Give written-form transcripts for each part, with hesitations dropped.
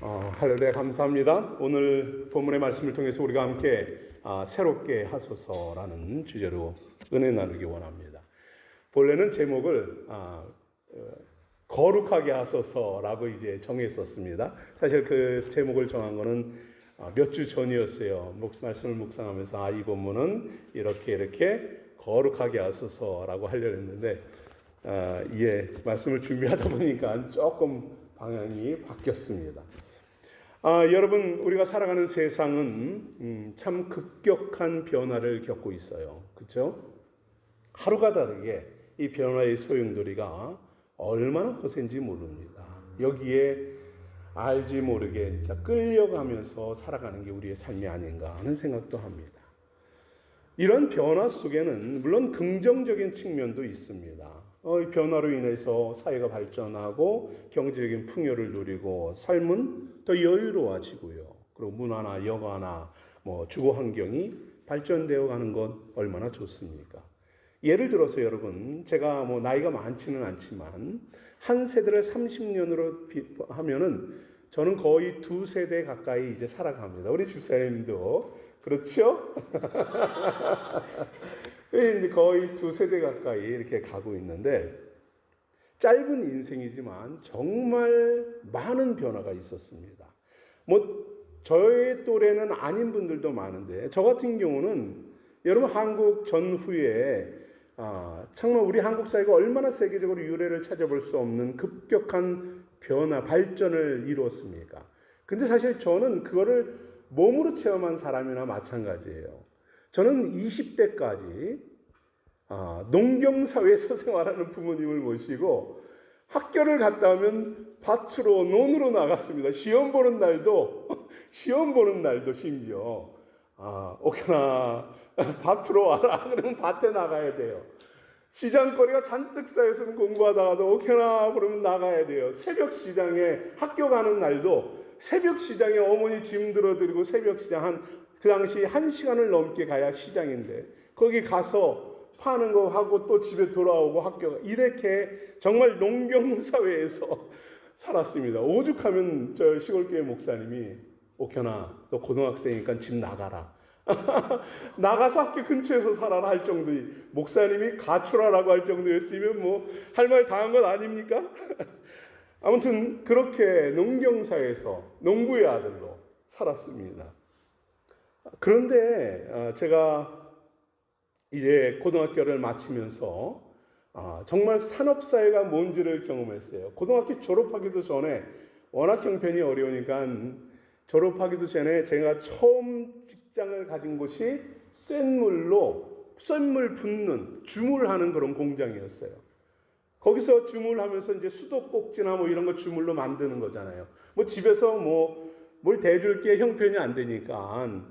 할렐루야, 감사합니다. 오늘 본문의 말씀을 통해서 우리가 함께 새롭게 하소서라는 주제로 은혜 나누기 원합니다. 본래는 제목을 거룩하게 하소서라고 이제 정했었습니다. 사실 그 제목을 정한 거는 몇 주 전이었어요. 말씀을 묵상하면서 이 본문은 이렇게 거룩하게 하소서라고 하려고 했는데 말씀을 준비하다 보니까 조금 방향이 바뀌었습니다. 여러분, 우리가 살아가는 세상은 참 급격한 변화를 겪고 있어요. 그렇죠? 하루가 다르게 이 변화의 소용돌이가 얼마나 거센지 모릅니다. 여기에 알지 모르게 진짜 끌려가면서 살아가는 게 우리의 삶이 아닌가 하는 생각도 합니다. 이런 변화 속에는 물론 긍정적인 측면도 있습니다. 이 변화로 인해서 사회가 발전하고 경제적인 풍요를 누리고 삶은 더 여유로워지고요. 그리고 문화나 여가나 주거 환경이 발전되어 가는 것 얼마나 좋습니까? 예를 들어서 여러분, 제가 나이가 많지는 않지만 한 세대를 30년으로 하면은 저는 거의 2세대 가까이 이제 살아갑니다. 우리 집사님도 그렇죠? 이제 거의 2세대 가까이 이렇게 가고 있는데, 짧은 인생이지만 정말 많은 변화가 있었습니다. 저의 또래는 아닌 분들도 많은데, 저 같은 경우는 여러분 한국 전후에 정말 우리 한국 사회가 얼마나 세계적으로 유례를 찾아볼 수 없는 급격한 변화, 발전을 이루었습니까? 근데 사실 저는 그거를 몸으로 체험한 사람이나 마찬가지예요. 저는 20대까지 농경사회에서 생활하는 부모님을 모시고 학교를 갔다 오면 밭으로 논으로 나갔습니다. 시험 보는 날도 심지어 오케나 밭으로 와라. 그러면 밭에 나가야 돼요. 시장거리가 잔뜩 쌓여서 공부하다가도 오케나 그러면 나가야 돼요. 새벽 시장에 학교 가는 날도 새벽 시장에 어머니 짐 들어드리고 새벽 시장 그 당시 1시간을 넘게 가야 시장인데 거기 가서 파는 거 하고 또 집에 돌아오고 학교 이렇게 정말 농경사회에서 살았습니다. 오죽하면 저 시골교회 목사님이 오케나 너 고등학생이니까 집 나가라. 나가서 학교 근처에서 살아라 할 정도의 목사님이 가출하라고 할 정도였으면 할 말 다 한 것 아닙니까? 아무튼 그렇게 농경사회에서 농부의 아들로 살았습니다. 그런데 제가 이제 고등학교를 마치면서 정말 산업사회가 뭔지를 경험했어요. 고등학교 졸업하기도 전에 워낙 형편이 어려우니까 졸업하기도 전에 제가 처음 직장을 가진 곳이 쇳물 붓는 주물하는 그런 공장이었어요. 거기서 주물하면서 이제 수도꼭지나 이런 거 주물로 만드는 거잖아요. 집에서 뭘 대줄 게 형편이 안 되니까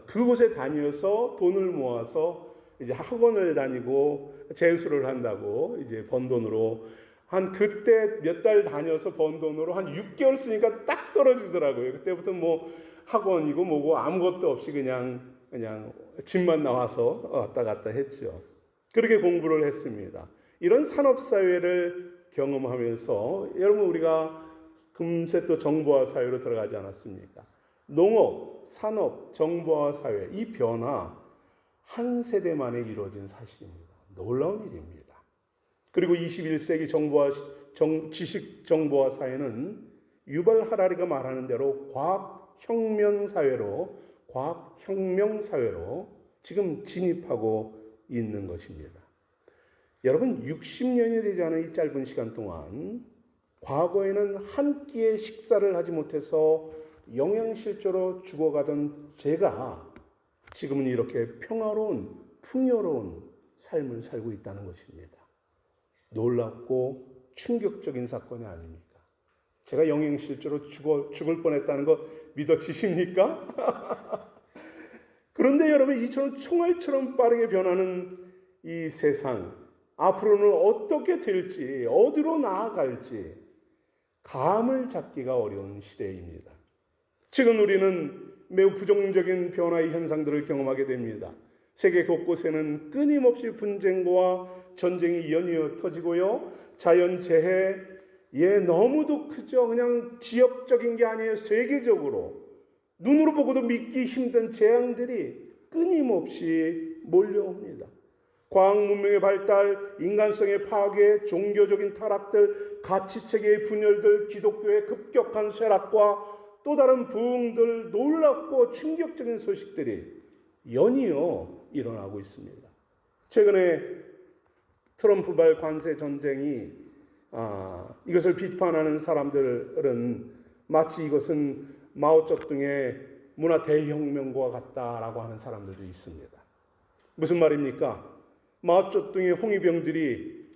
그곳에 다녀서 돈을 모아서 이제 학원을 다니고 재수를 한다고 이제 번 돈으로 그때 몇 달 다녀서 번 돈으로 한 6개월 쓰니까 딱 떨어지더라고요. 그때부터 학원이고 뭐고 아무것도 없이 그냥 집만 나와서 왔다 갔다 했죠. 그렇게 공부를 했습니다. 이런 산업사회를 경험하면서 여러분 우리가 금세 또 정보화 사회로 들어가지 않았습니까? 농업, 산업, 정보화 사회 이 변화 한 세대 만에 이루어진 사실입니다. 놀라운 일입니다. 그리고 21세기 지식 정보화 사회는 유발 하라리가 말하는 대로 과학혁명 사회로 지금 진입하고 있는 것입니다. 여러분 60년이 되지 않은 이 짧은 시간 동안 과거에는 한 끼의 식사를 하지 못해서 영양실조로 죽어가던 제가 지금은 이렇게 평화로운 풍요로운 삶을 살고 있다는 것입니다. 놀랍고 충격적인 사건이 아닙니까? 제가 영양실조로 죽을 뻔했다는 거 믿어지십니까? 그런데 여러분 이처럼 총알처럼 빠르게 변하는 이 세상 앞으로는 어떻게 될지 어디로 나아갈지 감을 잡기가 어려운 시대입니다. 지금 우리는 매우 부정적인 변화의 현상들을 경험하게 됩니다. 세계 곳곳에는 끊임없이 분쟁과 전쟁이 연이어 터지고요. 자연재해, 너무도 크죠. 그냥 지역적인 게 아니에요. 세계적으로 눈으로 보고도 믿기 힘든 재앙들이 끊임없이 몰려옵니다. 과학 문명의 발달, 인간성의 파괴, 종교적인 타락들, 가치체계의 분열들, 기독교의 급격한 쇠락과 또 다른 부흥들, 놀랍고 충격적인 소식들이 연이어 일어나고 있습니다. 최근에 트럼프발 관세 전쟁이 이것을 비판하는 사람들은 마치 이것은 마오쩌둥의 문화 대혁명과 같다라고 하는 사람들도 있습니다. 무슨 말입니까? 마오쩌둥의 홍위병들이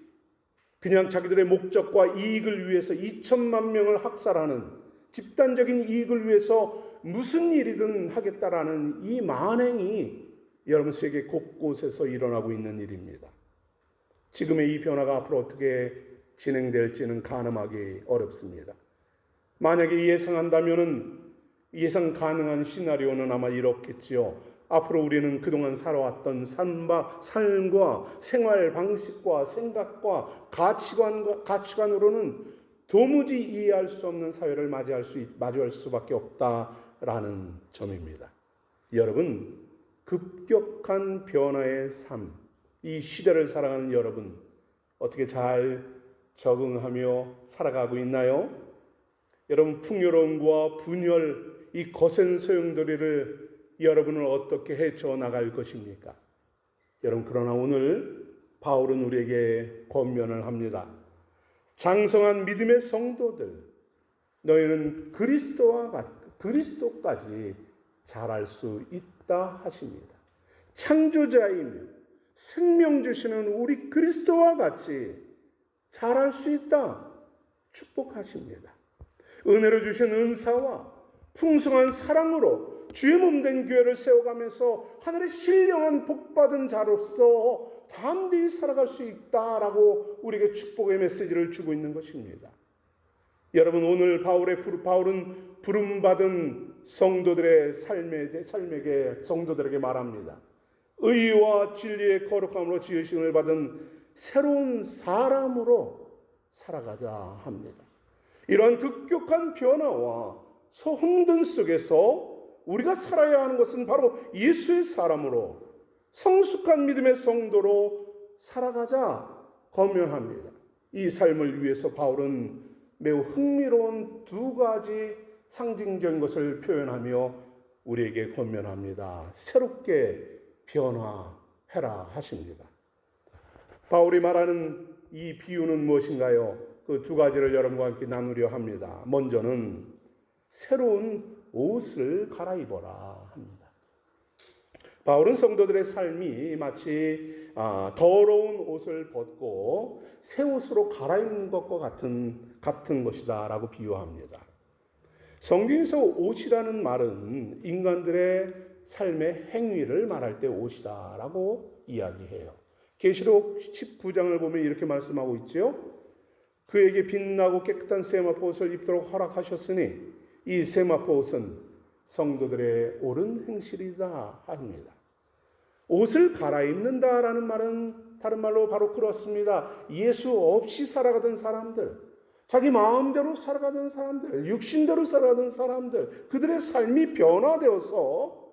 그냥 자기들의 목적과 이익을 위해서 2천만 명을 학살하는 집단적인 이익을 위해서 무슨 일이든 하겠다라는 이 만행이 여러분 세계 곳곳에서 일어나고 있는 일입니다. 지금의 이 변화가 앞으로 어떻게 진행될지는 가늠하기 어렵습니다. 만약에 예상 가능한 시나리오는 아마 이렇겠지요. 앞으로 우리는 그동안 살아왔던 삶과 생활 방식과 생각과 가치관으로는 도무지 이해할 수 없는 사회를 마주할 수밖에 없다라는 점입니다. 여러분, 급격한 변화의 삶, 이 시대를 살아가는 여러분, 어떻게 잘 적응하며 살아가고 있나요? 여러분, 풍요로움과 분열, 이 거센 소용돌이를 여러분은 어떻게 헤쳐나갈 것입니까? 여러분, 그러나 오늘 바울은 우리에게 권면을 합니다. 장성한 믿음의 성도들, 너희는 그리스도까지 자랄 수 있다 하십니다. 창조자이며 생명 주시는 우리 그리스도와 같이 자랄 수 있다 축복하십니다. 은혜로 주신 은사와 풍성한 사랑으로 주의 몸된 교회를 세워가면서 하늘의 신령한 복받은 자로서 담대히 살아갈 수 있다라고 우리에게 축복의 메시지를 주고 있는 것입니다. 여러분, 오늘 바울은 부름받은 성도들의 성도들에게 말합니다. 의와 진리의 거룩함으로 지으심을 받은 새로운 사람으로 살아가자 합니다. 이러한 급격한 변화와 소홍돈 속에서 우리가 살아야 하는 것은 바로 예수의 사람으로 성숙한 믿음의 성도로 살아가자 권면합니다. 이 삶을 위해서 바울은 매우 흥미로운 두 가지 상징적인 것을 표현하며 우리에게 권면합니다. 새롭게 변화해라 하십니다. 바울이 말하는 이 비유는 무엇인가요? 그 두 가지를 여러분과 함께 나누려 합니다. 먼저는 새로운 옷을 갈아입어라 합니다. 바울은 성도들의 삶이 마치 더러운 옷을 벗고 새 옷으로 갈아입는 것과 같은 것이다라고 비유합니다. 성경에서 옷이라는 말은 인간들의 삶의 행위를 말할 때 옷이다라고 이야기해요. 계시록 19장을 보면 이렇게 말씀하고 있죠. 그에게 빛나고 깨끗한 세마포 옷을 입도록 허락하셨으니 이 세마포 옷은 성도들의 옳은 행실이다 합니다. 옷을 갈아입는다라는 말은 다른 말로 바로 그렇습니다. 예수 없이 살아가던 사람들, 자기 마음대로 살아가던 사람들, 육신대로 살아가던 사람들, 그들의 삶이 변화되어서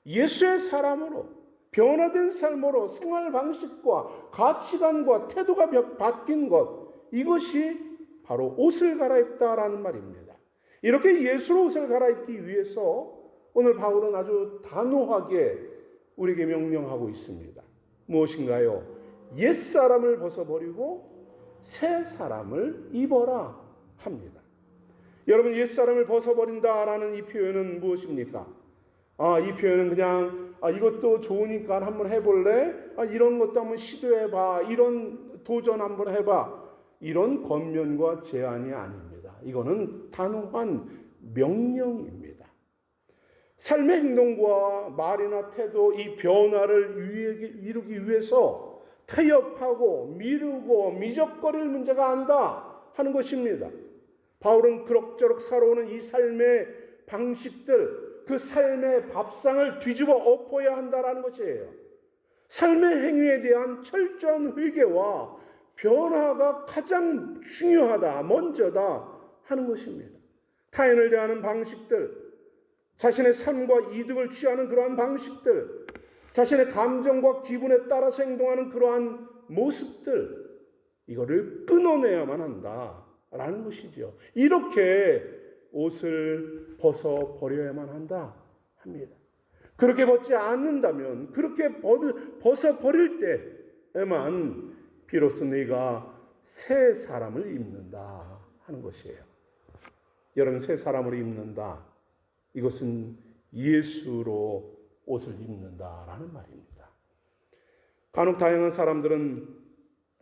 예수의 사람으로 변화된 삶으로 생활 방식과 가치관과 태도가 바뀐 것, 이것이 바로 옷을 갈아입다라는 말입니다. 이렇게 예수로 옷을 갈아입기 위해서 오늘 바울은 아주 단호하게 우리에게 명령하고 있습니다. 무엇인가요? 옛사람을 벗어버리고 새 사람을 입어라 합니다. 여러분, 옛사람을 벗어버린다라는 이 표현은 무엇입니까? 이 표현은 그냥 이것도 좋으니까 한번 해볼래? 이런 것도 한번 시도해봐. 이런 도전 한번 해봐. 이런 권면과 제안이 아닙니다. 이거는 단호한 명령입니다. 삶의 행동과 말이나 태도, 이 변화를 이루기 위해서 타협하고 미루고 미적거릴 문제가 아니다 하는 것입니다. 바울은 그럭저럭 살아오는 이 삶의 방식들, 그 삶의 밥상을 뒤집어 엎어야 한다라는 것이에요. 삶의 행위에 대한 철저한 회개와 변화가 가장 중요하다, 먼저다 하는 것입니다. 타인을 대하는 방식들, 자신의 삶과 이득을 취하는 그러한 방식들, 자신의 감정과 기분에 따라서 행동하는 그러한 모습들, 이거를 끊어내야만 한다라는 것이죠. 이렇게 옷을 벗어버려야만 한다 합니다. 그렇게 벗지 않는다면, 그렇게 벗어버릴 때에만 비로소 네가 새 사람을 입는다 하는 것이에요. 여러분, 새 사람을 입는다, 이것은 예수로 옷을 입는다라는 말입니다. 간혹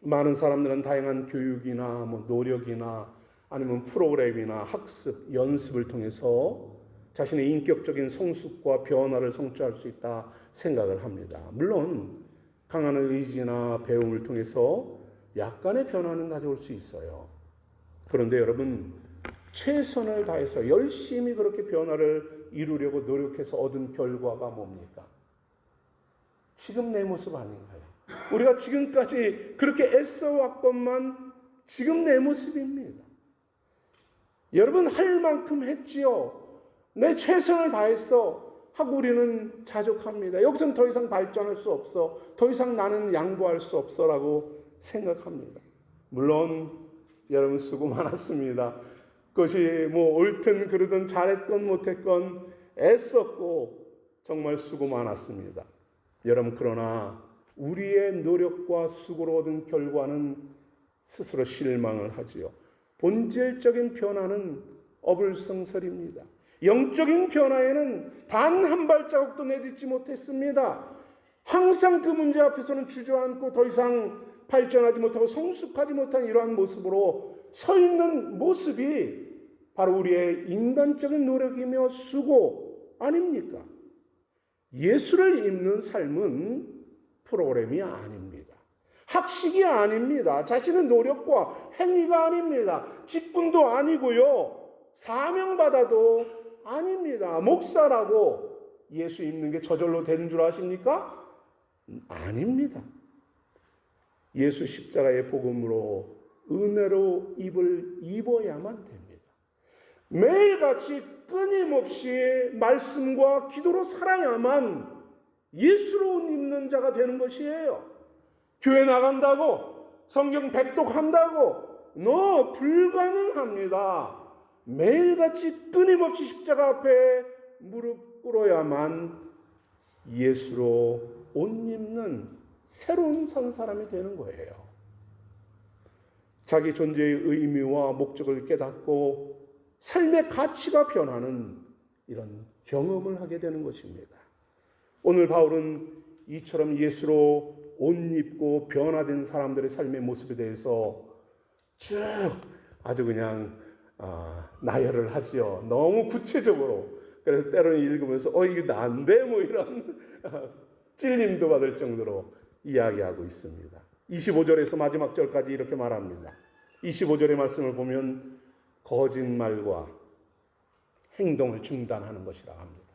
많은 사람들은 다양한 교육이나 노력이나 아니면 프로그램이나 학습, 연습을 통해서 자신의 인격적인 성숙과 변화를 성취할 수 있다 생각을 합니다. 물론 강한 의지나 배움을 통해서 약간의 변화는 가져올 수 있어요. 그런데 여러분, 최선을 다해서 열심히 그렇게 변화를 이루려고 노력해서 얻은 결과가 뭡니까? 지금 내 모습 아닌가요? 우리가 지금까지 그렇게 애써왔건만 지금 내 모습입니다. 여러분, 할 만큼 했지요. 내 최선을 다했어 하고 우리는 자족합니다. 여기서는 더 이상 발전할 수 없어, 더 이상 나는 양보할 수 없어 라고 생각합니다. 물론 여러분, 수고 많았습니다. 그것이 옳든 그르든 잘했건 못했건 애썼고 정말 수고 많았습니다. 여러분, 그러나 우리의 노력과 수고로 얻은 결과는 스스로 실망을 하지요. 본질적인 변화는 어불성설입니다. 영적인 변화에는 단 한 발자국도 내딛지 못했습니다. 항상 그 문제 앞에서는 주저앉고 더 이상 발전하지 못하고 성숙하지 못한 이러한 모습으로 서 있는 모습이 바로 우리의 인간적인 노력이며 수고 아닙니까? 예수를 입는 삶은 프로그램이 아닙니다. 학식이 아닙니다. 자신의 노력과 행위가 아닙니다. 직분도 아니고요. 사명받아도 아닙니다. 목사라고 예수 입는 게 저절로 되는 줄 아십니까? 아닙니다. 예수 십자가의 복음으로 은혜로 입어야만 됩니다. 매일같이 끊임없이 말씀과 기도로 살아야만 예수로 옷 입는 자가 되는 것이에요. 교회 나간다고, 성경 백독한다고, 불가능합니다. 매일같이 끊임없이 십자가 앞에 무릎 꿇어야만 예수로 옷 입는 새로운 산 사람이 되는 거예요. 자기 존재의 의미와 목적을 깨닫고 삶의 가치가 변하는 이런 경험을 하게 되는 것입니다. 오늘 바울은 이처럼 예수로 옷 입고 변화된 사람들의 삶의 모습에 대해서 쭉 아주 그냥 나열을 하지요. 너무 구체적으로. 그래서 때로는 읽으면서 이게 난데 이런 찔림도 받을 정도로 이야기하고 있습니다. 25절에서 마지막 절까지 이렇게 말합니다. 25절의 말씀을 보면 거짓말과 행동을 중단하는 것이라고 합니다.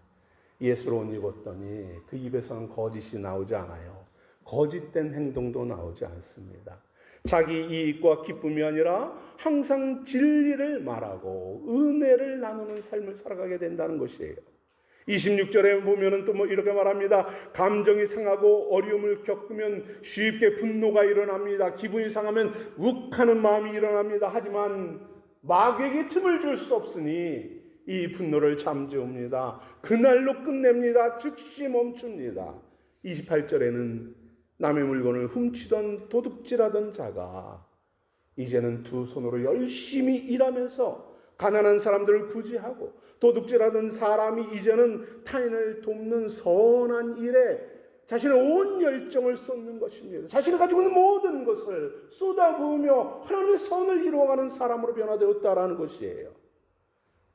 예수로 옷 입었더니 그 입에서는 거짓이 나오지 않아요. 거짓된 행동도 나오지 않습니다. 자기 이익과 기쁨이 아니라 항상 진리를 말하고 은혜를 나누는 삶을 살아가게 된다는 것이에요. 26절에 보면은 또 이렇게 말합니다. 감정이 상하고 어려움을 겪으면 쉽게 분노가 일어납니다. 기분이 상하면 욱하는 마음이 일어납니다. 하지만 마귀에게 틈을 줄 수 없으니 이 분노를 잠재웁니다. 그날로 끝냅니다. 즉시 멈춥니다. 28절에는 남의 물건을 훔치던 도둑질하던 자가 이제는 두 손으로 열심히 일하면서 가난한 사람들을 구제하고, 도둑질하던 사람이 이제는 타인을 돕는 선한 일에 자신의 온 열정을 쏟는 것입니다. 자신이 가지고 있는 모든 것을 쏟아부으며 하나님의 선을 이루어가는 사람으로 변화되었다라는 것이에요.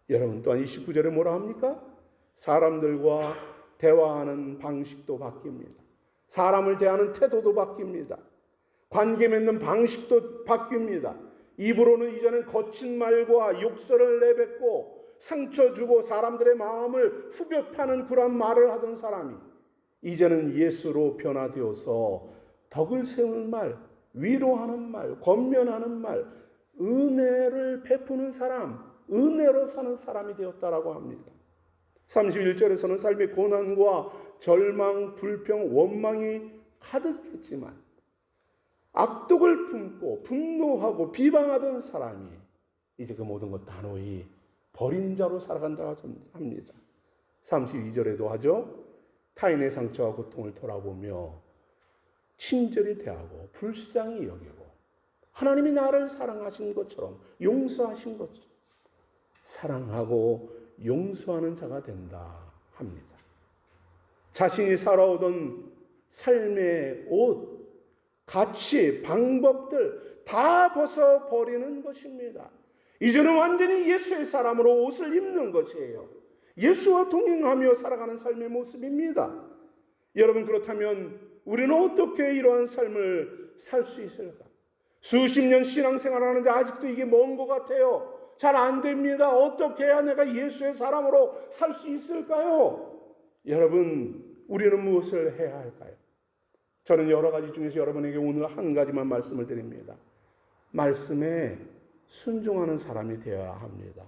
여러분, 또한 29절에 뭐라 합니까? 사람들과 대화하는 방식도 바뀝니다. 사람을 대하는 태도도 바뀝니다. 관계 맺는 방식도 바뀝니다. 입으로는 이제는 거친 말과 욕설을 내뱉고 상처 주고 사람들의 마음을 후벼 파는 그런 말을 하던 사람이 이제는 예수로 변화되어서 덕을 세우는 말, 위로하는 말, 권면하는 말, 은혜를 베푸는 사람, 은혜로 사는 사람이 되었다라고 합니다. 31절에서는 삶의 고난과 절망, 불평, 원망이 가득했지만 악독을 품고 분노하고 비방하던 사람이 이제 그 모든 것 단호히 버린 자로 살아간다고 합니다. 32절에도 하죠. 타인의 상처와 고통을 돌아보며 친절히 대하고 불쌍히 여기고 하나님이 나를 사랑하신 것처럼 용서하신 것처럼 사랑하고 용서하는 자가 된다 합니다. 자신이 살아오던 삶의 옷, 가치, 방법들 다 벗어버리는 것입니다. 이제는 완전히 예수의 사람으로 옷을 입는 것이에요. 예수와 동행하며 살아가는 삶의 모습입니다. 여러분, 그렇다면 우리는 어떻게 이러한 삶을 살 수 있을까? 수십 년 신앙생활 하는데 아직도 이게 먼 것 같아요. 잘 안 됩니다. 어떻게 해야 내가 예수의 사람으로 살 수 있을까요? 여러분, 우리는 무엇을 해야 할까요? 저는 여러 가지 중에서 여러분에게 오늘 한 가지만 말씀을 드립니다. 말씀에 순종하는 사람이 되어야 합니다.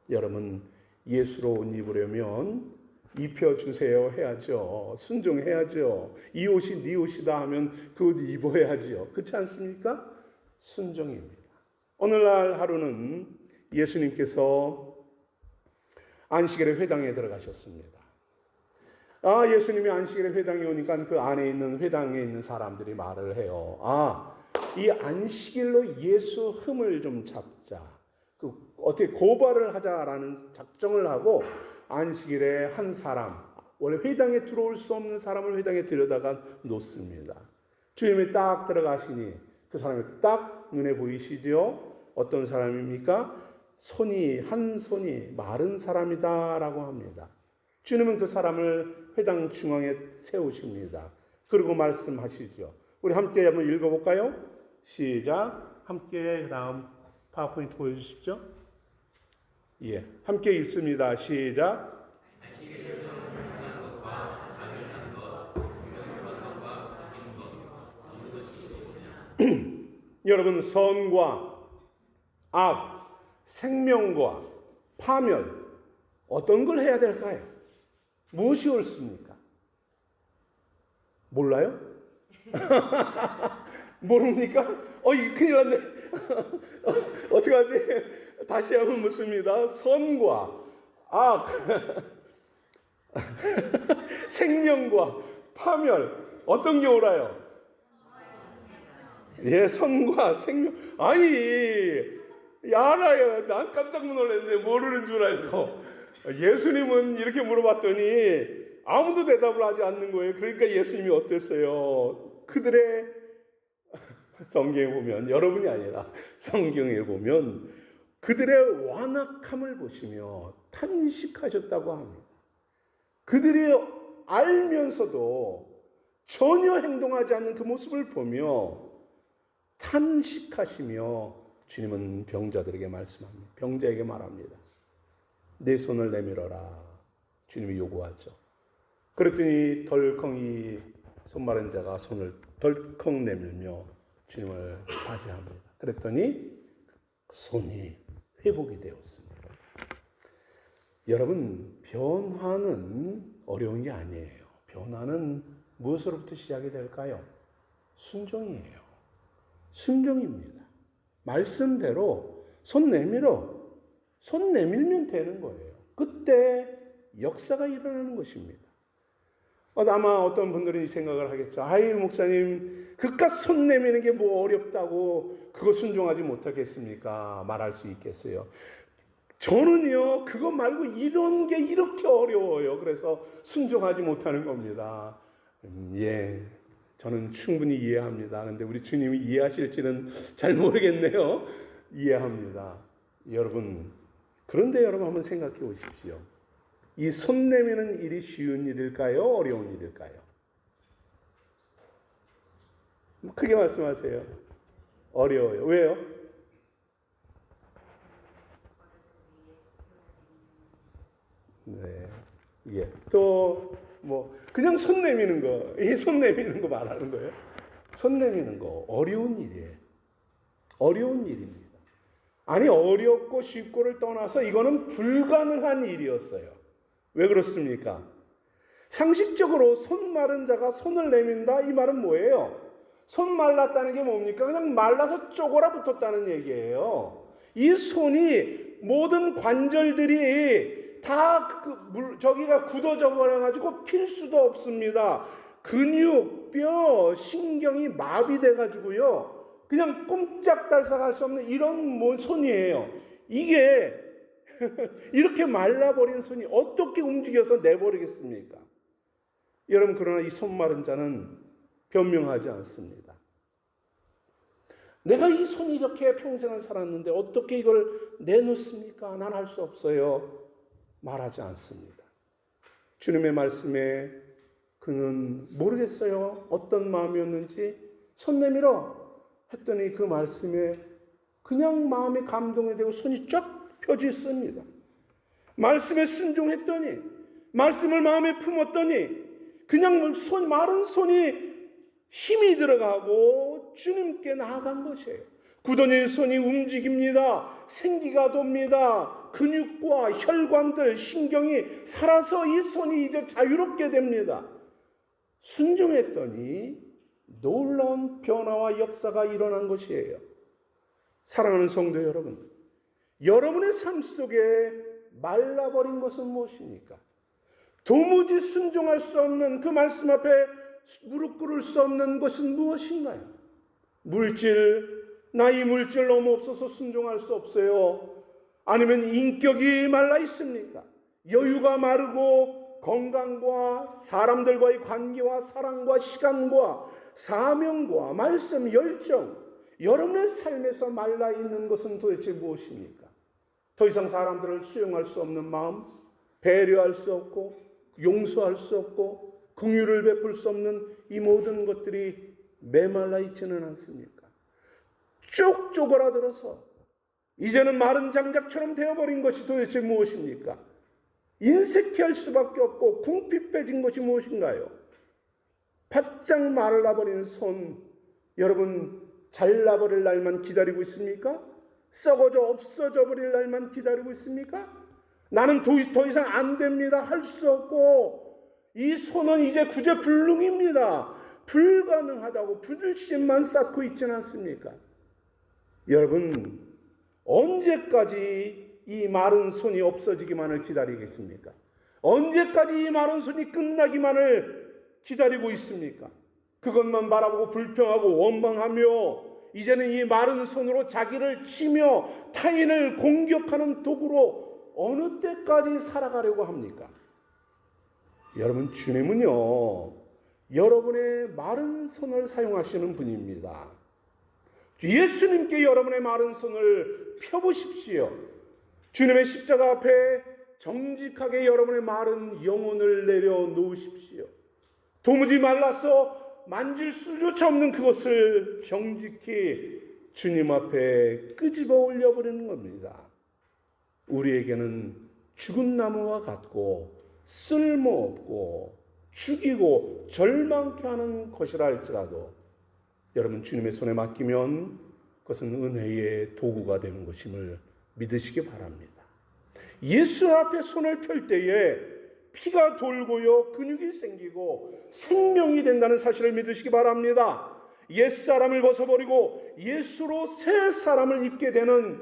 여러분, 예수로 옷 입으려면 입혀주세요 해야죠. 순종해야죠. 이 옷이 네 옷이다 하면 그 옷 입어야지요. 그렇지 않습니까? 순종입니다. 오늘날 하루는 예수님께서 안식일에 회당에 들어가셨습니다. 예수님이 안식일에 회당에 오니까 그 안에 있는 회당에 있는 사람들이 말을 해요. 이 안식일로 예수 흠을 좀 잡자. 어떻게 고발을 하자라는 작정을 하고 안식일에 한 사람, 원래 회당에 들어올 수 없는 사람을 회당에 들여다가 놓습니다. 주님이 딱 들어가시니 그 사람이 딱 눈에 보이시죠? 어떤 사람입니까? 한 손이 마른 사람이다라고 합니다. 주님은 그 사람을 회당 중앙에 세우십니다. 그리고 말씀하시죠. 우리 함께 한번 읽어볼까요? 시작. 함께 다음 파워포인트 보여주십시오. 예, 함께 읽습니다. 시작. 여러분, 선과 악, 생명과 파멸, 어떤 걸 해야 될까요? 무엇이 옳습니까? 몰라요? 모릅니까? 큰일 났네. 어떡하지? 다시 한번 묻습니다. 선과 악, 생명과 파멸, 어떤 게 옳아요? 예, 선과 생명. 알아요. 난 깜짝 놀랐네. 모르는 줄 알고. 예수님은 이렇게 물어봤더니 아무도 대답을 하지 않는 거예요. 그러니까 예수님이 어땠어요? 그들의 성경에 보면, 여러분이 아니라 성경에 보면 그들의 완악함을 보시며 탄식하셨다고 합니다. 그들이 알면서도 전혀 행동하지 않는 그 모습을 보며 탄식하시며 주님은 병자들에게 말씀합니다. 병자에게 말합니다. 내 손을 내밀어라. 주님이 요구하죠. 그랬더니 덜컹이 손마른 자가 손을 덜컹 내밀며 주님을 맞이합니다. 그랬더니 손이 회복이 되었습니다. 여러분, 변화는 어려운 게 아니에요. 변화는 무엇으로부터 시작이 될까요? 순종이에요. 순종입니다. 말씀대로 손 내밀면 되는 거예요. 그때 역사가 일어나는 것입니다. 아마 어떤 분들은 이 생각을 하겠죠. 목사님, 그깟 손 내미는 게 뭐 어렵다고 그거 순종하지 못하겠습니까? 말할 수 있겠어요. 저는요, 그거 말고 이런 게 이렇게 어려워요. 그래서 순종하지 못하는 겁니다. 저는 충분히 이해합니다. 그런데 우리 주님이 이해하실지는 잘 모르겠네요. 이해합니다. 그런데 여러분 한번 생각해 보십시오. 이 손 내미는 일이 쉬운 일일까요? 어려운 일일까요? 크게 말씀하세요. 어려워요. 왜요? 네. 그냥 손 내미는 거. 손 내미는 거 말하는 거예요. 손 내미는 거 어려운 일이에요. 어려운 일입니다. 아니 어렵고 쉽고를 떠나서 이거는 불가능한 일이었어요. 왜 그렇습니까? 상식적으로 손 마른 자가 손을 내민다 이 말은 뭐예요? 손 말랐다는 게 뭡니까? 그냥 말라서 쪼그라 붙었다는 얘기예요. 이 손이 모든 관절들이 다 저기가 굳어져 버려가지고 필 수도 없습니다. 근육, 뼈, 신경이 마비돼 가지고요. 그냥 꼼짝달싹 할 수 없는 이런 손이에요. 이게 이렇게 말라버린 손이 어떻게 움직여서 내버리겠습니까? 여러분 그러나 이 손 마른 자는 변명하지 않습니다. 내가 이 손이 이렇게 평생을 살았는데 어떻게 이걸 내놓습니까? 난 할 수 없어요. 말하지 않습니다. 주님의 말씀에 그는 모르겠어요. 어떤 마음이었는지 손 내밀어 했더니 그 말씀에 그냥 마음이 감동이 되고 손이 쫙 펴졌습니다. 말씀에 순종했더니 말씀을 마음에 품었더니 그냥 마른 손이 힘이 들어가고 주님께 나아간 것이에요. 굳어진 손이 움직입니다. 생기가 돕니다. 근육과 혈관들, 신경이 살아서 이 손이 이제 자유롭게 됩니다. 순종했더니 놀라운 변화와 역사가 일어난 것이에요. 사랑하는 성도 여러분, 여러분의 삶 속에 말라버린 것은 무엇입니까? 도무지 순종할 수 없는 그 말씀 앞에 무릎 꿇을 수 없는 것은 무엇인가요? 나이 물질 너무 없어서 순종할 수 없어요. 아니면 인격이 말라 있습니까? 여유가 마르고 건강과 사람들과의 관계와 사랑과 시간과 사명과 말씀, 열정, 여러분의 삶에서 말라 있는 것은 도대체 무엇입니까? 더 이상 사람들을 수용할 수 없는 마음, 배려할 수 없고 용서할 수 없고 긍휼을 베풀 수 없는 이 모든 것들이 메말라 있지는 않습니까? 쭉 쪼그라들어서 이제는 마른 장작처럼 되어버린 것이 도대체 무엇입니까? 인색해할 수밖에 없고 궁핍 빼진 것이 무엇인가요? 바짝 말라버린 손, 여러분 잘라버릴 날만 기다리고 있습니까? 썩어져 없어져 버릴 날만 기다리고 있습니까? 나는 더 이상 안 됩니다. 할 수 없고 이 손은 이제 구제불능입니다. 불가능하다고 부들심만 쌓고 있지는 않습니까? 여러분 언제까지 이 마른 손이 없어지기만을 기다리겠습니까? 언제까지 이 마른 손이 끝나기만을 기다리고 있습니까? 그것만 바라보고 불평하고 원망하며 이제는 이 마른 손으로 자기를 치며 타인을 공격하는 도구로 어느 때까지 살아가려고 합니까? 여러분 주님은요 여러분의 마른 손을 사용하시는 분입니다. 예수님께 여러분의 마른 손을 펴보십시오. 주님의 십자가 앞에 정직하게 여러분의 마른 영혼을 내려놓으십시오. 도무지 말라서 만질 수조차 없는 그것을 정직히 주님 앞에 끄집어 올려버리는 겁니다. 우리에게는 죽은 나무와 같고 쓸모없고 죽이고 절망케 하는 것이라 할지라도 여러분 주님의 손에 맡기면 그것은 은혜의 도구가 되는 것임을 믿으시기 바랍니다. 예수 앞에 손을 펼 때에 피가 돌고요 근육이 생기고 생명이 된다는 사실을 믿으시기 바랍니다. 옛사람을 벗어버리고 예수로 새 사람을 입게 되는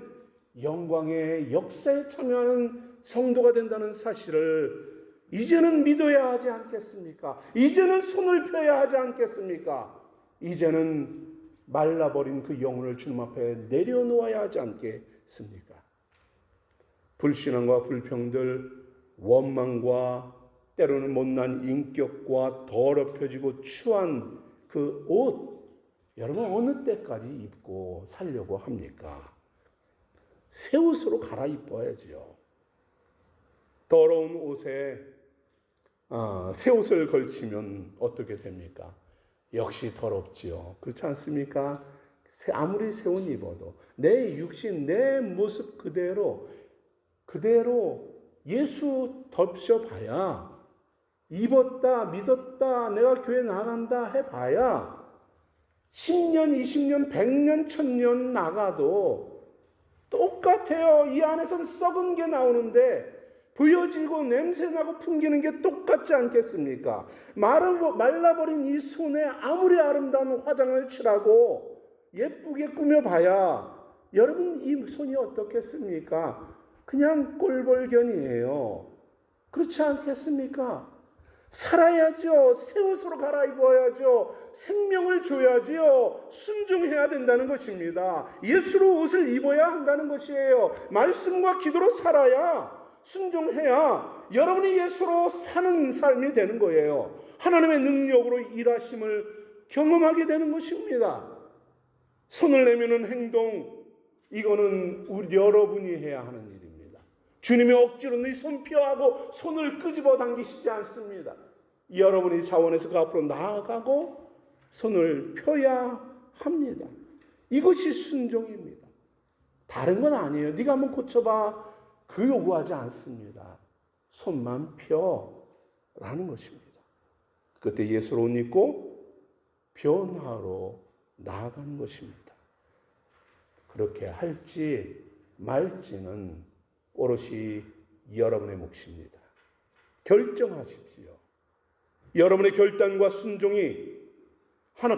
영광의 역사에 참여하는 성도가 된다는 사실을 이제는 믿어야 하지 않겠습니까? 이제는 손을 펴야 하지 않겠습니까? 이제는 말라버린 그 영혼을 주님 앞에 내려놓아야 하지 않겠습니까? 불신앙과 불평들, 원망과 때로는 못난 인격과 더럽혀지고 추한 그 옷, 여러분 어느 때까지 입고 살려고 합니까? 새 옷으로 갈아입어야죠. 더러운 옷에 새 옷을 걸치면 어떻게 됩니까? 역시 더럽지요. 그렇지 않습니까? 아무리 새 옷 입어도 내 육신, 내 모습 그대로 예수 덮셔봐야, 입었다, 믿었다, 내가 교회 나간다 해봐야 10년, 20년, 100년, 1000년 나가도 똑같아요. 이 안에서는 썩은 게 나오는데 보여지고 냄새나고 풍기는 게 똑같지 않겠습니까? 말라버린 이 손에 아무리 아름다운 화장을 칠하고 예쁘게 꾸며봐야 여러분 이 손이 어떻겠습니까? 그냥 꼴벌견이에요. 그렇지 않겠습니까? 살아야죠. 새 옷으로 갈아입어야죠. 생명을 줘야지요. 순종해야 된다는 것입니다. 예수로 옷을 입어야 한다는 것이에요. 말씀과 기도로 살아야, 순종해야 여러분이 예수로 사는 삶이 되는 거예요. 하나님의 능력으로 일하심을 경험하게 되는 것입니다. 손을 내미는 행동, 이거는 여러분이 해야 하는 일입니다. 주님이 억지로 네 손 펴하고 손을 끄집어 당기시지 않습니다. 여러분이 자원해서 그 앞으로 나아가고 손을 펴야 합니다. 이것이 순종입니다. 다른 건 아니에요. 네가 한번 고쳐봐. 그 요구하지 않습니다. 손만 펴라는 것입니다. 그때 예수로 옷 입고 변화로 나아가는 것입니다. 그렇게 할지 말지는 오롯이 여러분의 몫입니다. 결정하십시오. 여러분의 결단과 순종이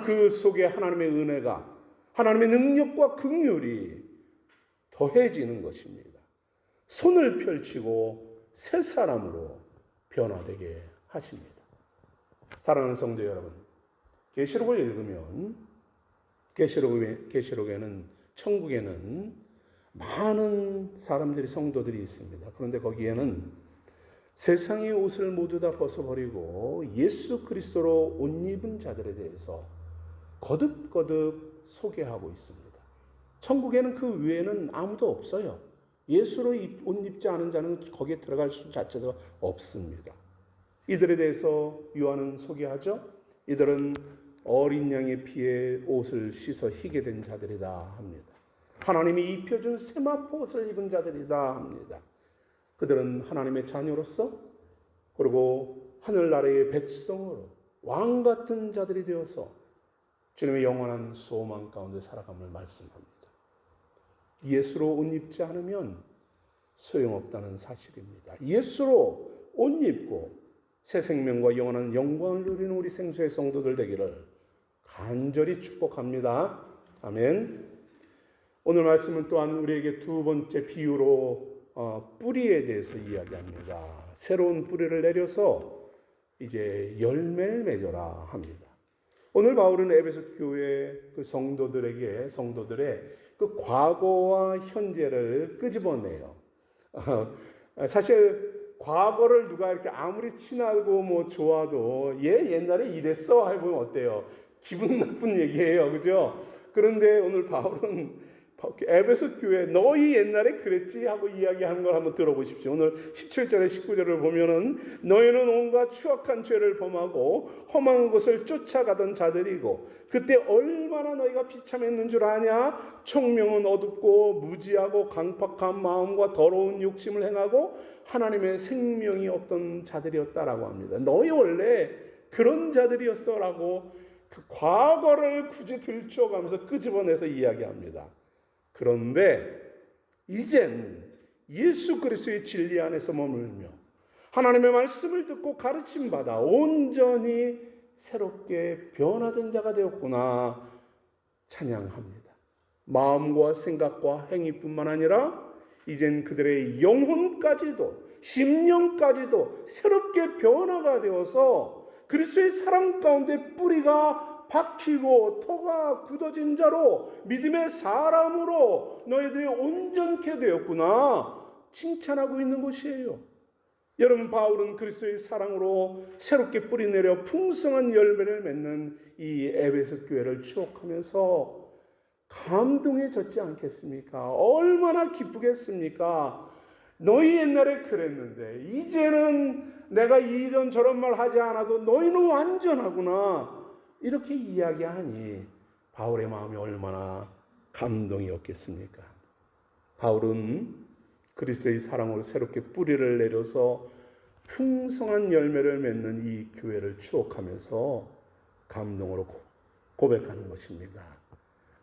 그 속에 하나님의 은혜가, 하나님의 능력과 긍휼이 더해지는 것입니다. 손을 펼치고 새 사람으로 변화되게 하십니다. 사랑하는 성도 여러분, 계시록을 읽으면 계시록에는, 천국에는 많은 사람들이, 성도들이 있습니다. 그런데 거기에는 세상의 옷을 모두 다 벗어버리고 예수 그리스도로 옷 입은 자들에 대해서 거듭거듭 소개하고 있습니다. 천국에는 그 외에는 아무도 없어요. 예수로 옷 입지 않은 자는 거기에 들어갈 수 자체가 없습니다. 이들에 대해서 요한은 소개하죠. 이들은 어린 양의 피에 옷을 씻어 희게 된 자들이다 합니다. 하나님이 입혀준 세마포 옷을 입은 자들이다 합니다. 그들은 하나님의 자녀로서, 그리고 하늘나라의 백성으로 왕 같은 자들이 되어서 주님의 영원한 소망 가운데 살아감을 말씀합니다. 예수로 옷 입지 않으면 소용없다는 사실입니다. 예수로 옷 입고 새 생명과 영원한 영광을 누리는 우리 생수의 성도들 되기를 간절히 축복합니다. 아멘. 오늘 말씀은 또한 우리에게 두 번째 비유로 뿌리에 대해서 이야기합니다. 새로운 뿌리를 내려서 이제 열매를 맺어라 합니다. 오늘 바울은 에베소 교회 그 성도들의 그 과거와 현재를 끄집어내요. 사실 과거를 누가 이렇게 아무리 친하고 좋아도 얘 옛날에 이랬어 해보면 어때요? 기분 나쁜 얘기예요, 그죠? 그런데 오늘 바울은 에베소 교회 너희 옛날에 그랬지 하고 이야기하는 걸 한번 들어보십시오. 오늘 17절에 19절을 보면은 너희는 온갖 추악한 죄를 범하고 험한 것을 쫓아가던 자들이고 그때 얼마나 너희가 비참했는 줄 아냐? 총명은 어둡고 무지하고 강팍한 마음과 더러운 욕심을 행하고 하나님의 생명이 없던 자들이었다라고 합니다. 너희 원래 그런 자들이었어 라고 그 과거를 굳이 들춰가면서 끄집어내서 이야기합니다. 그런데 이젠 예수 그리스도의 진리 안에서 머물며 하나님의 말씀을 듣고 가르침받아 온전히 새롭게 변화된 자가 되었구나 찬양합니다. 마음과 생각과 행위뿐만 아니라 이젠 그들의 영혼까지도 심령까지도 새롭게 변화가 되어서 그리스도의 사랑 가운데 뿌리가 박히고 터가 굳어진 자로 믿음의 사람으로 너희들이 온전케 되었구나 칭찬하고 있는 것이에요. 여러분, 바울은 그리스도의 사랑으로 새롭게 뿌리내려 풍성한 열매를 맺는 이 에베소 교회를 추억하면서 감동에 젖지 않겠습니까? 얼마나 기쁘겠습니까? 너희 옛날에 그랬는데 이제는 내가 이런저런 말 하지 않아도 너희는 완전하구나 이렇게 이야기하니 바울의 마음이 얼마나 감동이었겠습니까? 바울은 그리스도의 사랑으로 새롭게 뿌리를 내려서 풍성한 열매를 맺는 이 교회를 추억하면서 감동으로 고백하는 것입니다.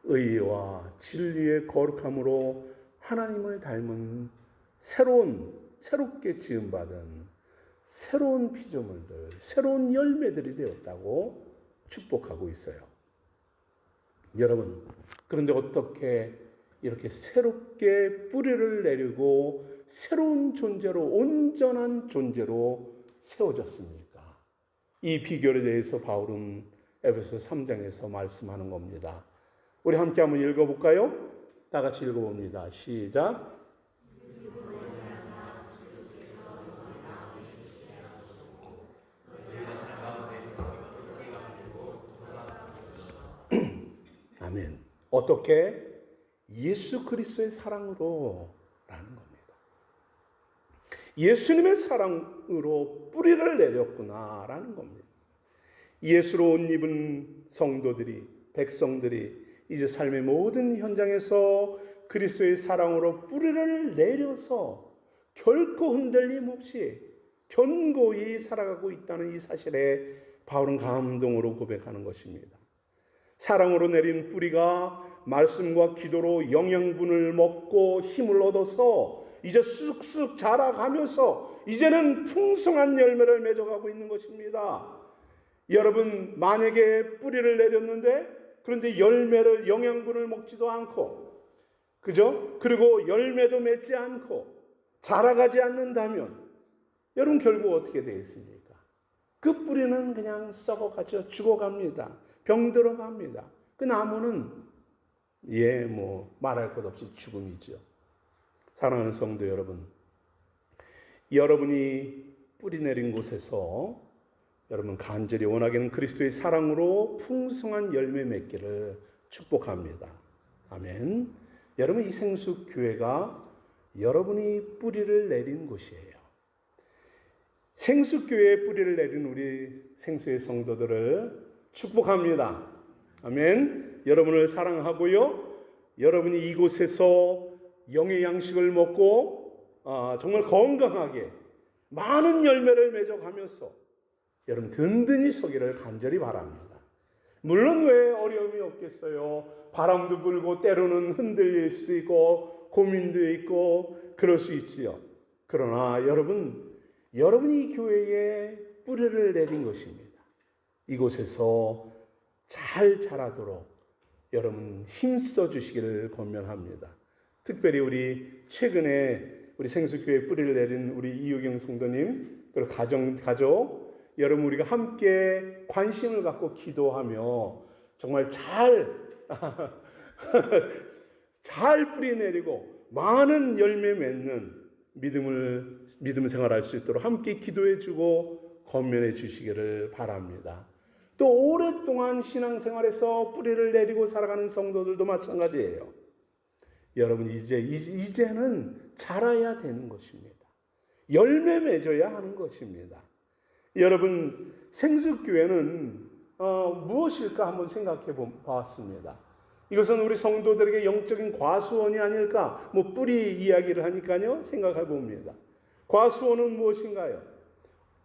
의와 진리의 거룩함으로 하나님을 닮은 새롭게 지음받은 새로운 피조물들, 새로운 열매들이 되었다고 축복하고 있어요. 여러분, 그런데 어떻게 이렇게 새롭게 뿌리를 내리고 새로운 존재로, 온전한 존재로 세워졌습니까? 이 비결에 대해서 바울은 에베소 3장에서 말씀하는 겁니다. 우리 함께 한번 읽어볼까요? 다 같이 읽어봅니다. 시작. 아멘. 어떻게? 예수 그리스도의 사랑으로 라는 겁니다. 예수님의 사랑으로 뿌리를 내렸구나라는 겁니다. 예수로 옷 입은 성도들이, 백성들이 이제 삶의 모든 현장에서 그리스도의 사랑으로 뿌리를 내려서 결코 흔들림 없이 견고히 살아가고 있다는 이 사실에 바울은 감동으로 고백하는 것입니다. 사랑으로 내린 뿌리가 말씀과 기도로 영양분을 먹고 힘을 얻어서 이제 쑥쑥 자라가면서 이제는 풍성한 열매를 맺어가고 있는 것입니다. 여러분, 만약에 뿌리를 내렸는데 그런데 영양분을 먹지도 않고, 그죠? 그리고 열매도 맺지 않고 자라가지 않는다면 여러분 결국 어떻게 되겠습니까? 그 뿌리는 그냥 썩어가죠. 죽어갑니다. 병들어갑니다. 그 나무는 말할 것 없이 죽음이죠. 사랑하는 성도 여러분, 여러분이 뿌리 내린 곳에서 여러분 간절히 원하기는 그리스도의 사랑으로 풍성한 열매 맺기를 축복합니다. 아멘. 여러분, 이 생수교회가 여러분이 뿌리를 내린 곳이에요. 생수교회에 뿌리를 내린 우리 생수의 성도들을 축복합니다. 아멘. 여러분을 사랑하고요. 여러분이 이곳에서 영의 양식을 먹고 정말 건강하게 많은 열매를 맺어가면서 여러분 든든히 서기를 간절히 바랍니다. 물론 왜 어려움이 없겠어요. 바람도 불고 때로는 흔들릴 수도 있고 고민도 있고 그럴 수 있지요. 그러나 여러분이 이 교회에 뿌리를 내린 것입니다. 이곳에서 잘 자라도록 여러분 힘써 주시기를 권면합니다. 특별히 우리 최근에 우리 생수교회에 뿌리를 내린 우리 이유경 성도님 그리고 가족 여러분 우리가 함께 관심을 갖고 기도하며 정말 잘 뿌리 내리고 많은 열매 맺는 믿음 생활할 수 있도록 함께 기도해 주고 권면해 주시기를 바랍니다. 또 오랫동안 신앙생활에서 뿌리를 내리고 살아가는 성도들도 마찬가지예요. 여러분 이제는 자라야 되는 것입니다. 열매 맺어야 하는 것입니다. 여러분 생수교회는 무엇일까 한번 생각해 보았습니다. 이것은 우리 성도들에게 영적인 과수원이 아닐까 뿌리 이야기를 하니까요 생각해 봅니다. 과수원은 무엇인가요?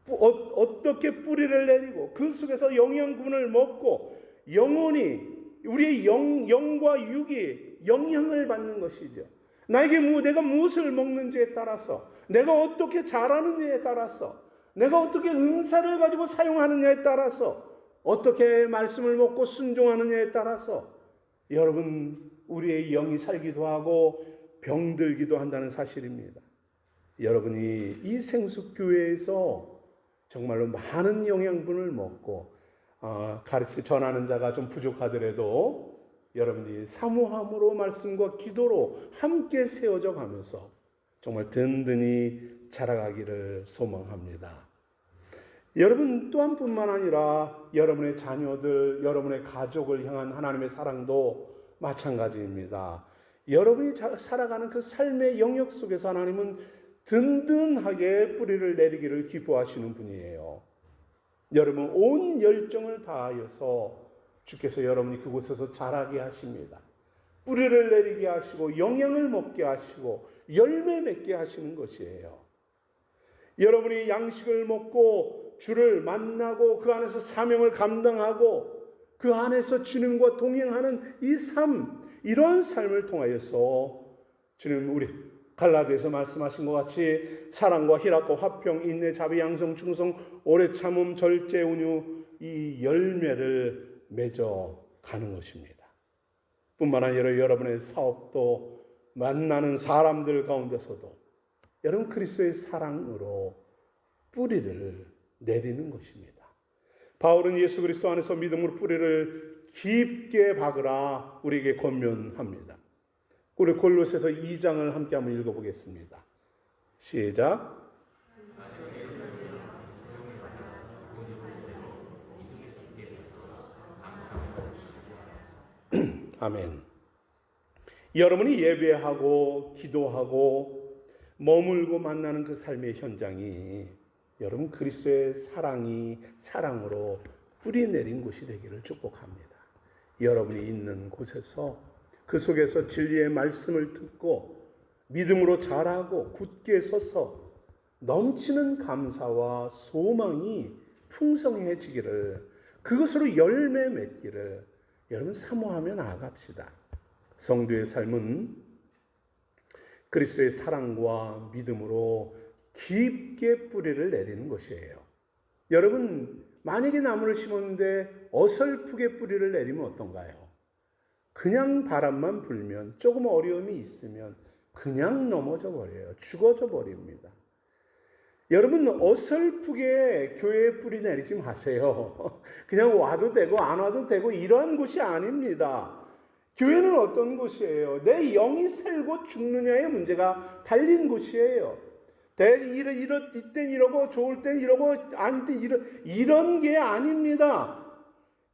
어떻게 뿌리를 내리고 그 속에서 영양분을 먹고 영혼이 우리의 영과 육이 영향을 받는 것이죠. 내가 무엇을 먹는지에 따라서 내가 어떻게 자라느냐에 따라서 내가 어떻게 은사를 가지고 사용하느냐에 따라서 어떻게 말씀을 먹고 순종하느냐에 따라서 여러분 우리의 영이 살기도 하고 병들기도 한다는 사실입니다. 여러분이 이 생수교회에서 정말로 많은 영양분을 먹고 전하는 자가 좀 부족하더라도 여러분이 사모함으로 말씀과 기도로 함께 세워져 가면서 정말 든든히 자라가기를 소망합니다. 여러분 또한 뿐만 아니라 여러분의 자녀들, 여러분의 가족을 향한 하나님의 사랑도 마찬가지입니다. 여러분이 살아가는 그 삶의 영역 속에서 하나님은 든든하게 뿌리를 내리기를 기뻐하시는 분이에요. 여러분 온 열정을 다하여서 주께서 여러분이 그곳에서 자라게 하십니다. 뿌리를 내리게 하시고 영양을 먹게 하시고 열매 맺게 하시는 것이에요. 여러분이 양식을 먹고 주를 만나고 그 안에서 사명을 감당하고 그 안에서 주님과 동행하는 이 삶, 이런 삶을 통하여서 주님 우리 갈라디아에서 말씀하신 것 같이 사랑과 희락과 화평, 인내, 자비, 양성, 충성, 오래 참음, 절제, 온유 이 열매를 맺어 가는 것입니다. 뿐만 아니라 여러분의 사업도 만나는 사람들 가운데서도 여러분 그리스도의 사랑으로 뿌리를 내리는 것입니다. 바울은 예수 그리스도 안에서 믿음으로 뿌리를 깊게 박으라 우리에게 권면합니다. 우리 골로새서 2장을 함께 한번 읽어보겠습니다. 시작. 아멘. 여러분이 예배하고 기도하고 머물고 만나는 그 삶의 현장이 여러분 그리스도의 사랑으로 뿌리 내린 곳이 되기를 축복합니다. 여러분이 있는 곳에서 그 속에서 진리의 말씀을 듣고 믿음으로 자라고 굳게 서서 넘치는 감사와 소망이 풍성해지기를, 그것으로 열매 맺기를 여러분 사모하며 나아갑시다. 성도의 삶은 그리스도의 사랑과 믿음으로 깊게 뿌리를 내리는 것이에요. 여러분 만약에 나무를 심었는데 어설프게 뿌리를 내리면 어떤가요? 그냥 바람만 불면 조금 어려움이 있으면 그냥 넘어져 버려요. 죽어져 버립니다. 여러분 어설프게 교회에 뿌리 내리지 마세요. 그냥 와도 되고 안 와도 되고 이러한 곳이 아닙니다. 교회는 어떤 곳이에요? 내 영이 살고 죽느냐의 문제가 달린 곳이에요. 이땐 이러고 좋을 땐 이러고 아닐 땐 이런 게 아닙니다.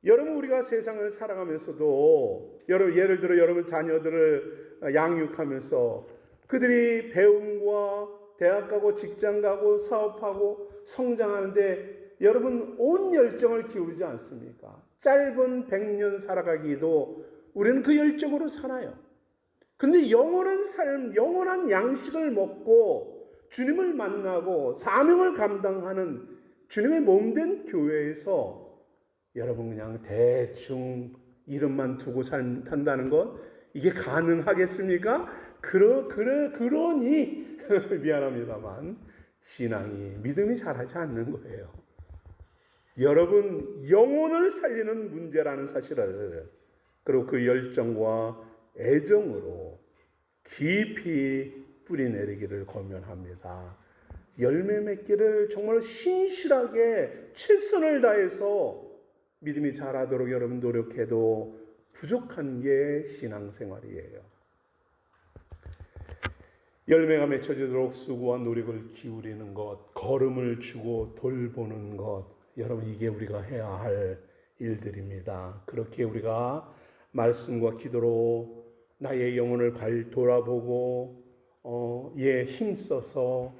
여러분 우리가 세상을 살아가면서도 예를 들어 여러분 자녀들을 양육하면서 그들이 배움과 대학 가고 직장 가고 사업하고 성장하는데 여러분 온 열정을 기울이지 않습니까? 짧은 100년 살아가기도 우리는 그 열정으로 살아요. 근데 영원한 삶, 영원한 양식을 먹고 주님을 만나고 사명을 감당하는 주님의 몸된 교회에서 여러분 그냥 대충 이름만 두고 산다는 것, 이게 가능하겠습니까? 그러니 미안합니다만 신앙이, 믿음이 자라지 않는 거예요. 여러분 영혼을 살리는 문제라는 사실을, 그리고 그 열정과 애정으로 깊이 뿌리 내리기를 권면합니다. 열매 맺기를 정말 신실하게 최선을 다해서 믿음이 자라도록 여러분 노력해도 부족한 게 신앙생활이에요. 열매가 맺혀지도록 수고와 노력을 기울이는 것, 걸음을 주고 돌보는 것, 여러분 이게 우리가 해야 할 일들입니다. 그렇게 우리가 말씀과 기도로 나의 영혼을 돌아보고 힘써서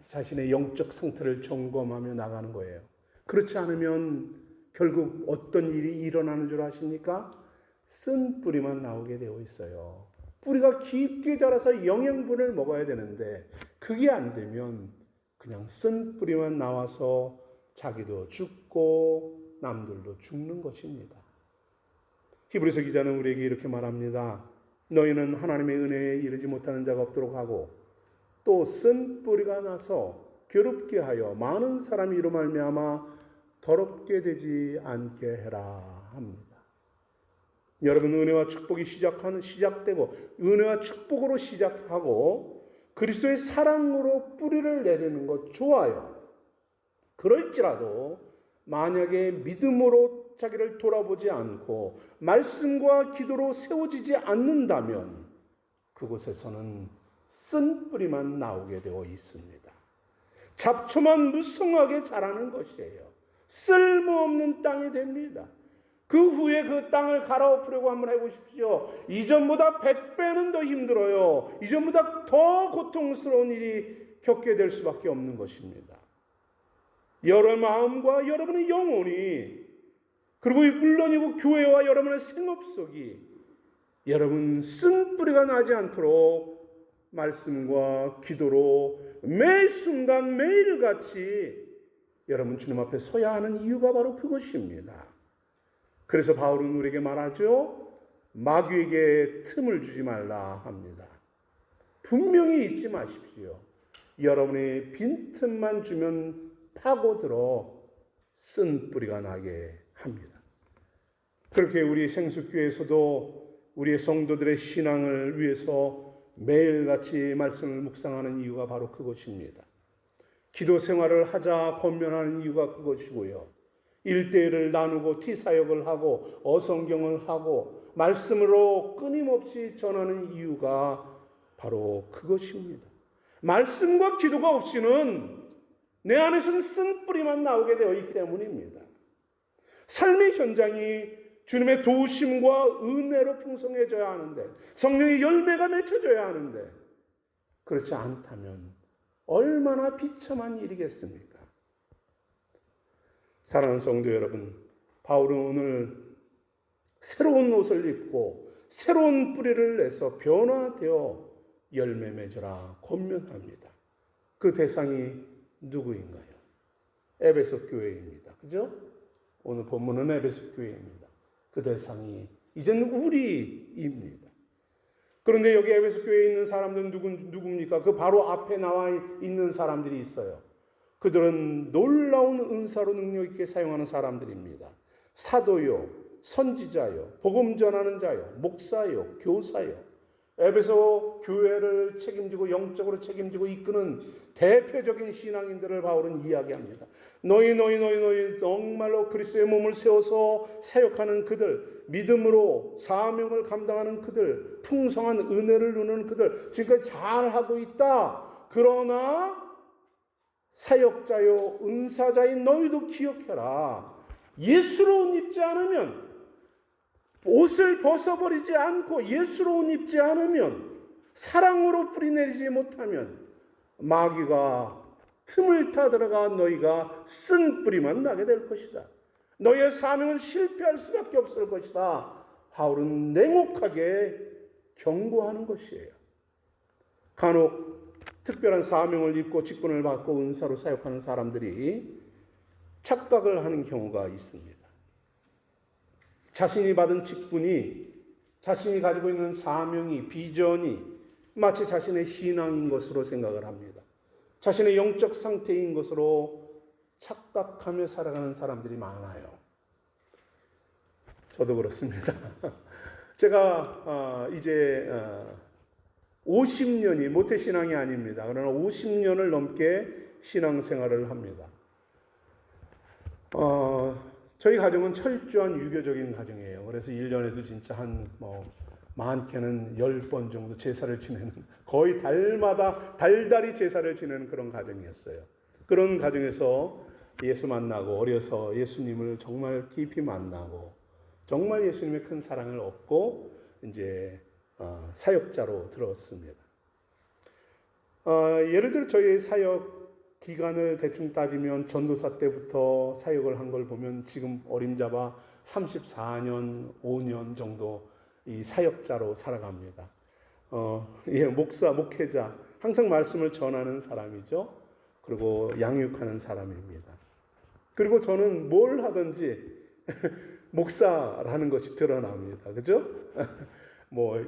자신의 영적 상태를 점검하며 나가는 거예요. 그렇지 않으면 결국 어떤 일이 일어나는 줄 아십니까? 쓴 뿌리만 나오게 되어 있어요. 뿌리가 깊게 자라서 영양분을 먹어야 되는데 그게 안 되면 그냥 쓴 뿌리만 나와서 자기도 죽고 남들도 죽는 것입니다. 히브리서 기자는 우리에게 이렇게 말합니다. 너희는 하나님의 은혜에 이르지 못하는 자가 없도록 하고 또 쓴 뿌리가 나서 괴롭게 하여 많은 사람이 이로 말미암아 더럽게 되지 않게 해라 합니다. 여러분 은혜와 축복이 시작되고 은혜와 축복으로 시작하고 그리스도의 사랑으로 뿌리를 내리는 것 좋아요. 그럴지라도 만약에 믿음으로 자기를 돌아보지 않고 말씀과 기도로 세워지지 않는다면 그곳에서는 쓴 뿌리만 나오게 되어 있습니다. 잡초만 무성하게 자라는 것이에요. 쓸모없는 땅이 됩니다. 그 후에 그 땅을 갈아엎으려고 한번 해보십시오. 이전보다 100배는 더 힘들어요. 이전보다 더 고통스러운 일이 겪게 될 수밖에 없는 것입니다. 여러분의 마음과 여러분의 영혼이, 그리고 물론이고 교회와 여러분의 생업 속이 여러분 쓴 뿌리가 나지 않도록 말씀과 기도로 매 순간 매일같이 여러분 주님 앞에 서야 하는 이유가 바로 그것입니다. 그래서 바울은 우리에게 말하죠. 마귀에게 틈을 주지 말라 합니다. 분명히 잊지 마십시오. 여러분이 빈틈만 주면 파고들어 쓴 뿌리가 나게 합니다. 그렇게 우리 생수교회에서도 우리의 성도들의 신앙을 위해서 매일같이 말씀을 묵상하는 이유가 바로 그것입니다. 기도 생활을 하자 권면하는 이유가 그것이고요. 일대일을 나누고 티사역을 하고 어성경을 하고 말씀으로 끊임없이 전하는 이유가 바로 그것입니다. 말씀과 기도가 없이는 내 안에서는 쓴 뿌리만 나오게 되어 있기 때문입니다. 삶의 현장이 주님의 도우심과 은혜로 풍성해져야 하는데, 성령의 열매가 맺혀져야 하는데, 그렇지 않다면 얼마나 비참한 일이겠습니까? 사랑하는 성도 여러분, 바울은 오늘 새로운 옷을 입고 새로운 뿌리를 내서 변화되어 열매 맺으라 권면합니다. 그 대상이 누구인가요? 에베소 교회입니다. 그죠? 오늘 본문은 에베소 교회입니다. 그 대상이 이제는 우리입니다. 그런데 여기 에베소 교회에 있는 사람들은 누굽니까? 그 바로 앞에 나와 있는 사람들이 있어요. 그들은 놀라운 은사로 능력 있게 사용하는 사람들입니다. 사도요, 선지자요, 복음 전하는 자요, 목사요, 교사요. 에베소 교회를 책임지고 영적으로 책임지고 이끄는 대표적인 신앙인들을 바울은 이야기합니다. 너희 정말로 그리스도의 몸을 세워서 사역하는 그들, 믿음으로 사명을 감당하는 그들, 풍성한 은혜를 누리는 그들, 지금까지 잘하고 있다. 그러나 사역자요 은사자인 너희도 기억해라. 예수로 옷 입지 않으면, 옷을 벗어버리지 않고 예수로 옷 입지 않으면, 사랑으로 뿌리내리지 못하면 마귀가 틈을 타 들어가 너희가 쓴 뿌리만 나게 될 것이다. 너희의 사명은 실패할 수밖에 없을 것이다. 바울은 냉혹하게 경고하는 것이에요. 간혹 특별한 사명을 입고 직분을 받고 은사로 사역하는 사람들이 착각을 하는 경우가 있습니다. 자신이 받은 직분이, 자신이 가지고 있는 사명이, 비전이 마치 자신의 신앙인 것으로 생각을 합니다. 자신의 영적 상태인 것으로 착각하며 살아가는 사람들이 많아요. 저도 그렇습니다. 제가 이제 50년이 모태신앙이 아닙니다. 그러나 50년을 넘게 신앙생활을 합니다. 저희 가정은 철저한 유교적인 가정이에요. 그래서 1년에도 진짜 많게는 10번 정도 제사를 지내는, 거의 달마다 달달이 제사를 지내는 그런 가정이었어요. 그런 가정에서 예수 만나고 어려서 예수님을 정말 깊이 만나고 정말 예수님의 큰 사랑을 얻고 이제 사역자로 들었습니다. 예를 들어 저희 사역 기간을 대충 따지면 전도사 때부터 사역을 한 걸 보면 지금 어림잡아 34년, 5년 정도 이 사역자로 살아갑니다. 목사, 목회자, 항상 말씀을 전하는 사람이죠. 그리고 양육하는 사람입니다. 그리고 저는 뭘 하든지 목사라는 것이 드러납니다. 그죠?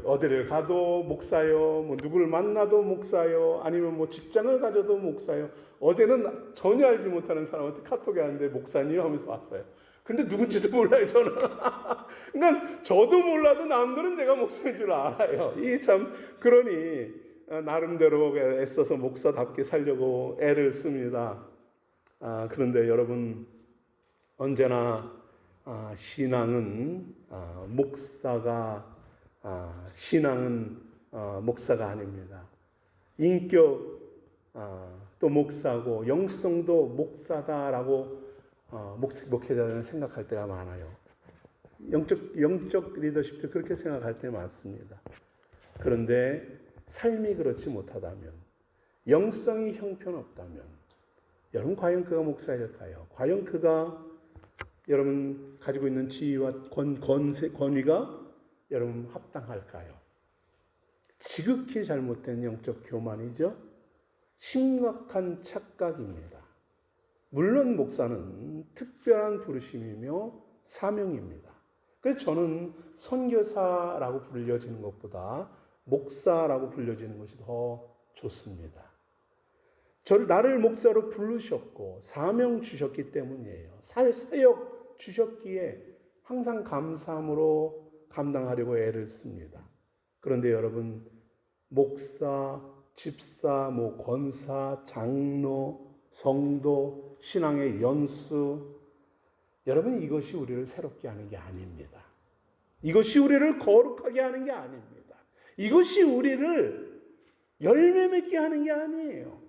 어디를 가도 목사요, 누구를 만나도 목사요, 아니면 직장을 가져도 목사요. 어제는 전혀 알지 못하는 사람한테 카톡이 왔는데 목사님 하면서 왔어요. 근데 누군지도 몰라요, 저는. 그러니까 저도 몰라도 남들은 제가 목사인 줄 알아요. 이게 참, 그러니 나름대로 애써서 목사답게 살려고 애를 씁니다. 그런데 여러분, 언제나 신앙은 목사가 아닙니다. 인격 또 목사고 영성도 목사다라고 목회자들은 생각할 때가 많아요. 영적 리더십도 그렇게 생각할 때 많습니다. 그런데 삶이 그렇지 못하다면, 영성이 형편없다면 여러분 과연 그가 목사일까요? 과연 그가 여러분 가지고 있는 지위와 권위가 여러분 합당할까요? 지극히 잘못된 영적 교만이죠. 심각한 착각입니다. 물론 목사는 특별한 부르심이며 사명입니다. 그래서 저는 선교사라고 불려지는 것보다 목사라고 불려지는 것이 더 좋습니다. 나를 목사로 부르셨고 사명 주셨기 때문이에요. 사역 주셨기에 항상 감사함으로 감당하려고 애를 씁니다. 그런데 여러분, 목사, 집사, 권사, 장로, 성도, 신앙의 연수, 여러분, 이것이 우리를 새롭게 하는 게 아닙니다. 이것이 우리를 거룩하게 하는 게 아닙니다. 이것이 우리를 열매 맺게 하는 게 아니에요.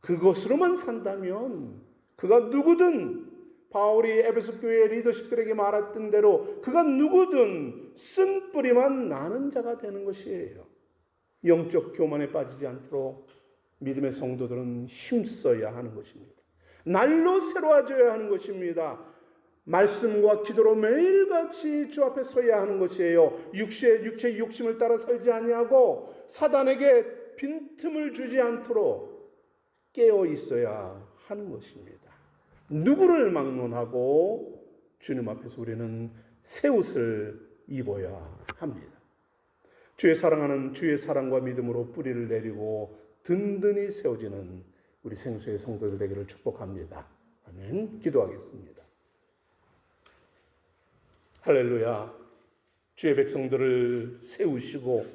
그것으로만 산다면 그가 누구든, 바울이 에베소 교회 리더십들에게 말했던 대로 그가 누구든 쓴 뿌리만 나는 자가 되는 것이에요. 영적 교만에 빠지지 않도록 믿음의 성도들은 힘써야 하는 것입니다. 날로 새로워져야 하는 것입니다. 말씀과 기도로 매일같이 주 앞에 서야 하는 것이에요. 육체의 욕심을 따라 살지 아니하고 사단에게 빈틈을 주지 않도록 깨어 있어야 하는 것입니다. 누구를 막론하고 주님 앞에서 우리는 새 옷을 입어야 합니다. 주의 사랑하는 주의 사랑과 믿음으로 뿌리를 내리고 든든히 세워지는 우리 생수의 성도들 되기를 축복합니다. 아멘. 기도하겠습니다. 할렐루야. 주의 백성들을 세우시고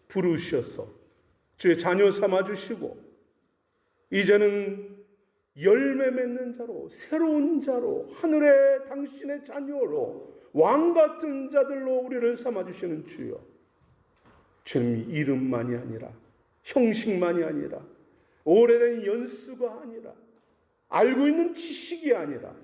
부르셔서 주의 자녀 삼아주시고 이제는 열매 맺는 자로, 새로운 자로, 하늘의 당신의 자녀로, 왕같은 자들로 우리를 삼아주시는 주여, 주님, 이름만이 아니라, 형식만이 아니라, 오래된 연수가 아니라, 알고 있는 지식이 아니라,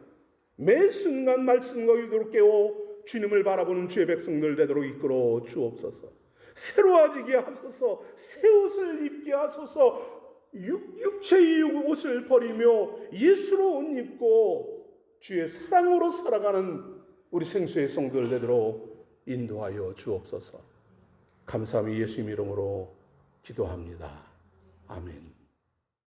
매 순간 말씀과 기도로 깨워 주님을 바라보는 주의 백성들 되도록 이끌어 주옵소서. 새로워지게 하소서. 새 옷을 입게 하소서. 육체의 옷을 버리며 예수로 옷 입고 주의 사랑으로 살아가는 우리 생수의 성도들 되도록 인도하여 주옵소서. 감사함이 예수님 이름으로 기도합니다. 아멘.